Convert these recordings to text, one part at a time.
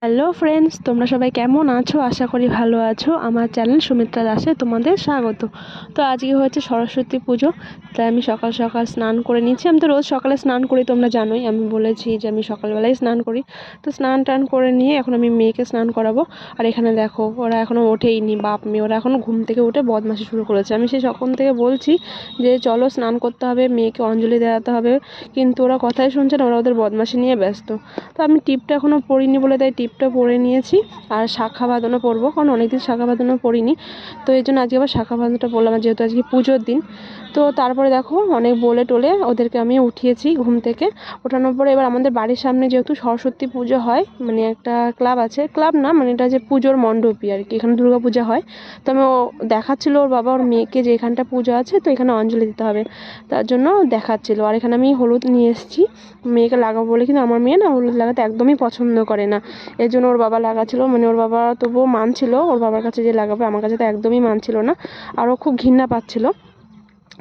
Hello friends, তোমরা সবাই কেমন আছো? আশা করি ভালো আছো। আমার চ্যানেল সুমিত্রা দাসে তোমাদের স্বাগত। তো আজকে হচ্ছে সরস্বতী পুজো, তাই আমি সকাল সকাল স্নান করে নিচ্ছি। আমি তো রোজ সকালে স্নান করি, তোমরা জানোই, আমি বলেছি যে আমি সকালবেলায় স্নান করি। তো স্নান টান করে নিয়ে এখন আমি মেয়েকে স্নান করাবো। আর এখানে দেখো, ওরা এখনও ওঠেইনি, বাপ মেয়ে ওরা এখনও ঘুম থেকে উঠে বদমাশি শুরু করেছে। আমি সেই সকাল থেকে বলছি যে চলো স্নান করতে হবে, মেয়েকে অঞ্জলি দেওয়াতে হবে, কিন্তু ওরা কথাই শুনছে না, ওরা ওদের বদমাশি নিয়ে ব্যস্ত। তো আমি টিপটা এখনও পরিনি বলে তাই টিপটা পরে নিয়েছি। আর শাঁখা বাঁধানো পরবো, কারণ অনেকদিন শাঁখা বাঁধানো পরিনি, তো এই জন্য আজকে আবার শাঁখা বাঁধানোটা পরলাম, যেহেতু আজকে পুজোর দিন। তো তারপরে দেখো অনেক বলে টোলে ওদেরকে আমি উঠিয়েছি ঘুম থেকে। ওঠানোর পরে এবার আমাদের বাড়ির সামনে যেহেতু সরস্বতী পুজো হয়, মানে একটা ক্লাব আছে, ক্লাব না মানে এটা যে পুজোর মণ্ডপই আর কি, এখানে দুর্গা পূজা হয়। তো আমি ও দেখাচ্ছিলো ওর বাবা ওর মেয়েকে যে এখানটা পুজো আছে, তো এখানে অঞ্জলি দিতে হবে, তার জন্য দেখাচ্ছিলো। আর এখানে আমি হলুদ নিয়ে এসেছি মেয়েকে লাগাবো বলে, কিন্তু আমার মেয়ে না হলুদ লাগাতে একদমই পছন্দ করে না। এর জন্য ওর বাবা লাগাচ্ছিলো, মানে ওর বাবা তবুও মানছিল ওর বাবার কাছে যে লাগাবে, আমার কাছে তো একদমই মানছিল না, আরও খুব ঘৃণা পাচ্ছিলো।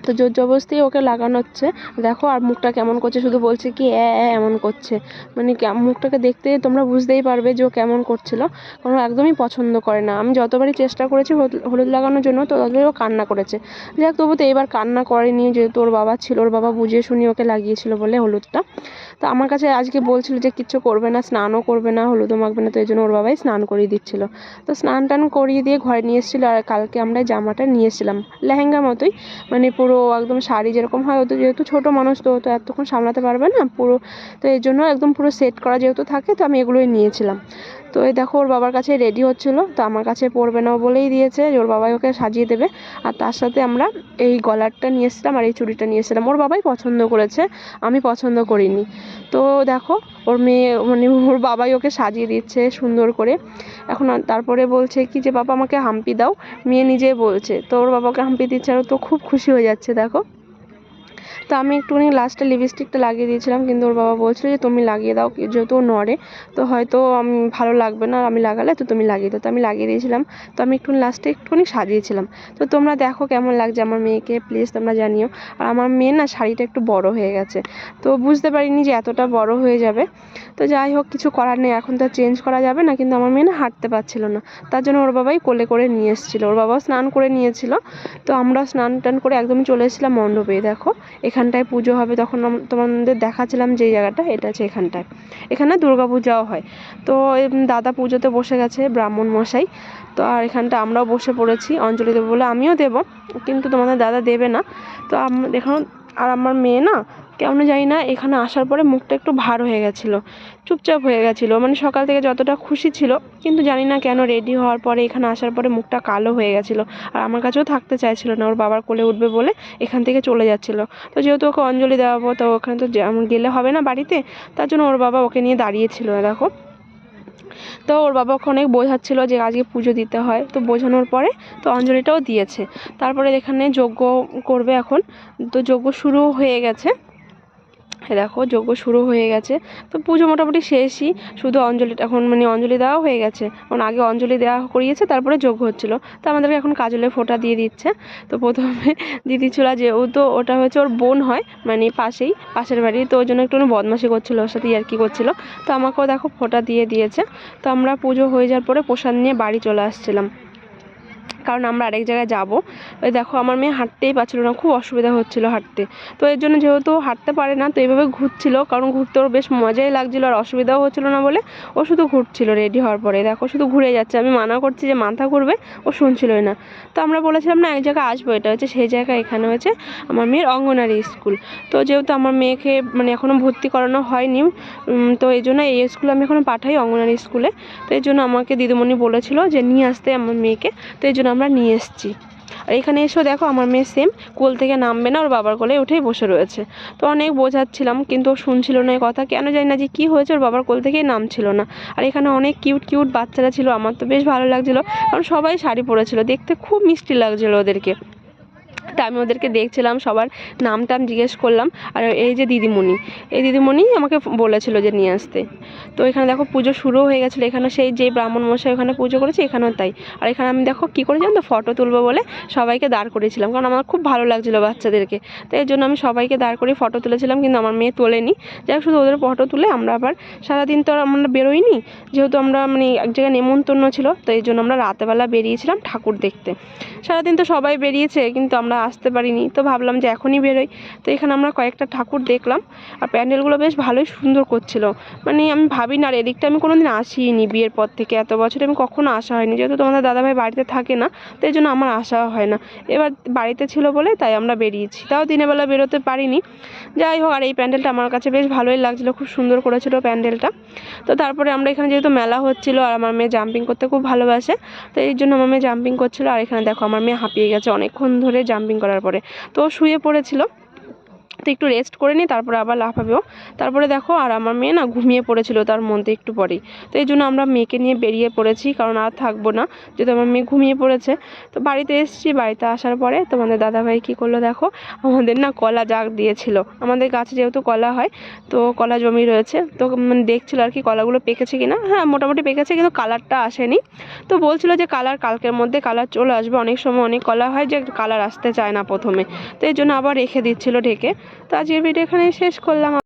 তো জোর জবরদস্তি ওকে লাগানো হচ্ছে। দেখো আর মুখটা কেমন করছে, শুধু বলছে কি এমন করছে, মানে মুখটাকে দেখতে তোমরা বুঝতেই পারবে যে ও কেমন করছিল, কারণ ও একদমই পছন্দ করে না। আমি যতবারই চেষ্টা করেছি হলুদ লাগানোর জন্য, তো ততবারই ও কান্না করেছে। যাক, তবু তো এবার কান্না করেনি, যেহেতু ওর বাবা ছিল, ওর বাবা বুঝিয়ে শুনিয়ে ওকে লাগিয়েছিল বলে হলুদটা। তো আমার কাছে আজকে বলছিল যে কিচ্ছু করবে না, স্নানও করবে না, হলুদও মাখবে না, তো এই জন্য ওর বাবাই স্নান করিয়ে দিচ্ছিল। তো স্নান টান করিয়ে দিয়ে ঘরে নিয়ে এসেছিলো। আর কালকে আমরা জামাটা নিয়ে এসেছিলাম লেহেঙ্গার মতোই, মানে পুরো একদম শাড়ি যেরকম হয়, ও তো যেহেতু ছোটো মানুষ, তো এতক্ষণ সামলাতে পারবে না পুরো, তো এই জন্য একদম পুরো সেট করা যেহেতু থাকে, তো আমি এগুলোই নিয়েছিলাম। তো এই দেখো ওর বাবার কাছে রেডি হচ্ছিলো, তো আমার কাছে পরবে না বলেই দিয়েছে যে ওর বাবাই ওকে সাজিয়ে দেবে। আর তার সাথে আমরা এই গলারটা নিয়ে এসেছিলাম আর এই চুড়িটা নিয়ে এসেছিলাম, ওর বাবাই পছন্দ করেছে, আমি পছন্দ করিনি। তো দেখো ওর মেয়ে মানে ওর বাবাই ওকে সাজিয়ে দিচ্ছে সুন্দর করে। এখন তারপরে বলছে কি যে বাবা আমাকে হাম্পি দাও, মেয়ে নিজে বলছে, তো ওর বাবাকে হাম্পি দিচ্ছে আর ও তো খুব খুশি হয়ে যাচ্ছে দেখো। তো আমি একটুখানি লাস্টে লিপস্টিকটা লাগিয়ে দিয়েছিলাম, কিন্তু ওর বাবা বলছিল যে তুমি লাগিয়ে দাও, যেহেতু ও নড়ে, তো হয়তো ভালো লাগবে না আমি লাগালে, তো তুমি লাগিয়ে দাও। তো আমি লাগিয়ে দিয়েছিলাম। তো আমি একটু লাস্টে একটুখানি সাজিয়েছিলাম। তো তোমরা দেখো কেমন লাগছে আমার মেয়েকে, প্লিজ তোমরা জানিও। আর আমার মেয়ে না শাড়িটা একটু বড় হয়ে গেছে, তো বুঝতে পারিনি যে এতটা বড় হয়ে যাবে। তো যাই হোক, কিছু করার নেই, এখন তো চেঞ্জ করা যাবে না। কিন্তু আমার মেয়ে না হাঁটতে পারছিল না, তার জন্য ওর বাবাই কোলে করে নিয়ে এসেছিলো, ওর বাবাও স্নান করে নিয়েছিল। তো আমরা স্নান টান করে একদমই চলে এসেছিলাম মণ্ডপে। দেখো এখানটায় পুজো হবে, তখন তোমাদের দেখাচ্ছিলাম যে জায়গাটা, এটা আছে এখানটায়, এখানে দুর্গা পূজাও হয়। তো দাদা পুজোতে বসে গেছে, ব্রাহ্মণ মশাই। তো আর এখানটা আমরাও বসে পড়েছি অঞ্জলি দেবো বলে, আমিও দেবো, কিন্তু তোমাদের দাদা দেবে না। তো দেখুন, আর আমার মেয়ে না কেমন জানি না এখানে আসার পরে মুখটা একটু ভার হয়ে গেছিলো, চুপচাপ হয়ে গেছিলো, মানে সকাল থেকে যতটা খুশি ছিল, কিন্তু জানি না কেন রেডি হওয়ার পরে এখানে আসার পরে মুখটা কালো হয়ে গেছিলো। আর আমার কাছেও থাকতে চাইছিল না, ওর বাবার কোলে উঠবে বলে এখান থেকে চলে যাচ্ছিলো। তো যেহেতু ওকে অঞ্জলি দেওয়াবো, তো ওখানে তো গেলে হবে না বাড়িতে, তার জন্য ওর বাবা ওকে নিয়ে দাঁড়িয়েছিল দেখো। তো ওর বাবা ওকে অনেক বোঝাচ্ছিলো যে আজকে পুজো দিতে হয়, তো বোঝানোর পরে তো অঞ্জলিটাও দিয়েছে। তারপরে এখানে যজ্ঞ করবে এখন, তো যজ্ঞ শুরু হয়ে গেছে। দেখো যজ্ঞ শুরু হয়ে গেছে, তো পুজো মোটামুটি শেষই, শুধু অঞ্জলিটা এখন মানে অঞ্জলি দেওয়া হয়ে গেছে, কারণ আগে অঞ্জলি দেওয়া করিয়েছে তারপরে যজ্ঞ হচ্ছিলো। তো আমাদেরকে এখন কাজলের ফোঁটা দিয়ে দিচ্ছে। তো প্রথমে দিদি ছিল, যেহেতু ওটা হচ্ছে ওর বোন হয়, মানে পাশের বাড়ি, তো ওই জন্য একটু বদমাশি করছিলো, ওর সাথে ইয়ার্কি করছিলো। তো আমাকেও দেখো ফোঁটা দিয়ে দিয়েছে। তো আমরা পুজো হয়ে যাওয়ার পরে প্রসাদ নিয়ে বাড়ি চলে আসছিলাম, কারণ আমরা আরেক জায়গায় যাব। ওই দেখো আমার মেয়ে হাঁটতেই পারছিল না, খুব অসুবিধা হচ্ছিলো হাঁটতে। তো এর জন্য যেহেতু হাঁটতে পারে না, তো এইভাবে ঘুরছিল, কারণ ঘুরতে ওর বেশ মজাই লাগছিলো আর অসুবিধাও হচ্ছিলো না বলে ও শুধু ঘুরছিল। রেডি হওয়ার পরে দেখো শুধু ঘুরে যাচ্ছে, আমি মানা করছি যে মাথা ঘুরবে, ও শুনছিলই না। তো আমরা বলেছিলাম না এক জায়গায় আসবো, এটা হচ্ছে সেই জায়গায়, এখানে হচ্ছে আমার মেয়ের অঙ্গনারী স্কুল। তো যেহেতু আমার মেয়েকে মানে এখনও ভর্তি করানো হয়নি, তো এই জন্য এই স্কুলে আমি এখনও পাঠাই, অঙ্গনারী স্কুলে। তো এই জন্য আমাকে দিদিমণি বলেছিল যে নিয়ে আসতে আমার মেয়েকে, তো এই জন্য আমরা নিয়ে এসেছি। আর এখানে এসেও দেখো আমার মেয়ে সেম কোল থেকে নামবে না, ওর বাবার কোলে উঠেই বসে রয়েছে। তো অনেক বোঝাচ্ছিলাম, কিন্তু ও শুনছিল না এই কথা, কেন জানি না যে কী হয়েছে, ওর বাবার কোল থেকেই নামছিল না। আর এখানে অনেক কিউট কিউট বাচ্চারা ছিল, আমার তো বেশ ভালো লাগছিলো, কারণ সবাই শাড়ি পরেছিল, দেখতে খুব মিষ্টি লাগছিলো ওদেরকে। তা আমি ওদেরকে দেখছিলাম, সবার নাম টাম জিজ্ঞেস করলাম। আর এই যে দিদিমণি, এই দিদিমণি আমাকে বলেছিল যে নিয়ে আসতে। তো এখানে দেখো পুজো শুরু হয়ে গেছিলো। এখানে সেই যে ব্রাহ্মণ মশাই ওখানে পুজো করেছে, এখানেও তাই। আর এখানে আমি দেখো কী করেছিলাম, তো ফটো তুলবো বলে সবাইকে দাঁড় করিয়েছিলাম, কারণ আমার খুব ভালো লাগছিলো বাচ্চাদেরকে। তো এর জন্য আমি সবাইকে দাঁড় করিয়ে ফটো তুলেছিলাম, কিন্তু আমার মেয়ে তোলেনি। যাই হোক, শুধু ওদের ফটো তুলে আমরা আবার সারাদিন তো আর আমরা বেরোইনি, যেহেতু আমরা মানে এক জায়গায় নেমন্তন্ন ছিল, তো এই জন্য আমরা রাতেবেলা বেরিয়েছিলাম ঠাকুর দেখতে। সারাদিন তো সবাই বেরিয়েছে, কিন্তু আমরা আসতে পারিনি, তো ভাবলাম যে এখনই বেরোই। তো এখানে আমরা কয়েকটা ঠাকুর দেখলাম, আর প্যান্ডেলগুলো বেশ ভালোই সুন্দর করছিল। মানে আমি ভাবি না, আর এদিকটা আমি কোনোদিন আসিনি বিয়ের পর থেকে, এত বছরে আমি কখনো আসা হয়নি, যেহেতু তোমাদের দাদাভাই বাড়িতে থাকে না, তো এই জন্য আমার আসা হয় না। এবার বাড়িতে ছিল বলে তাই আমরা বেরিয়েছি, তাও দিনের বেলা বেরোতে পারিনি। যাই হোক, আর এই প্যান্ডেলটা আমার কাছে বেশ ভালোই লাগছিলো, খুব সুন্দর করেছিল প্যান্ডেলটা। তো তারপরে আমরা এখানে যেহেতু মেলা হচ্ছিলো, আর আমার মেয়ে জাম্পিং করতে খুব ভালোবাসে, তো এই জন্য আমার মেয়ে জাম্পিং করছিলো। আর এখানে দেখো আমার মেয়ে হাঁপিয়ে গেছে অনেকক্ষণ ধরে জাম্পিং করার পরে, তো ও শুয়ে পড়েছিল। তো একটু রেস্ট করে নিই, তারপরে আবার লাফাবেও। তারপরে দেখো, আর আমার মেয়ে না ঘুমিয়ে পড়েছিল তার মধ্যে একটু পরেই। তো এই জন্য আমরা মেয়েকে নিয়ে বেরিয়ে পড়েছি, কারণ আর থাকবো না, যেহেতু আমার মেয়ে ঘুমিয়ে পড়েছে। তো বাড়িতে এসেছি, বাড়িতে আসার পরে তোমাদের দাদাভাই কী করলো দেখো, আমাদের না কলা জাগ দিয়েছিল। আমাদের গাছে যেহেতু কলা হয়, তো কলা জমি রয়েছে, তো মানে দেখছিলো আর কি কলাগুলো পেকেছে কিনা। হ্যাঁ, মোটামুটি পেকেছে, কিন্তু কালারটা আসেনি। তো বলছিল যে কালার কালকের মধ্যে কালার চলে আসবে। অনেক সময় অনেক কলা হয় যে কালার আসতে চায় না প্রথমে, তো এই জন্য আবার রেখে দিচ্ছিলো ঢেকে। তো আজকের ভিডিও এখানেই শেষ করলাম।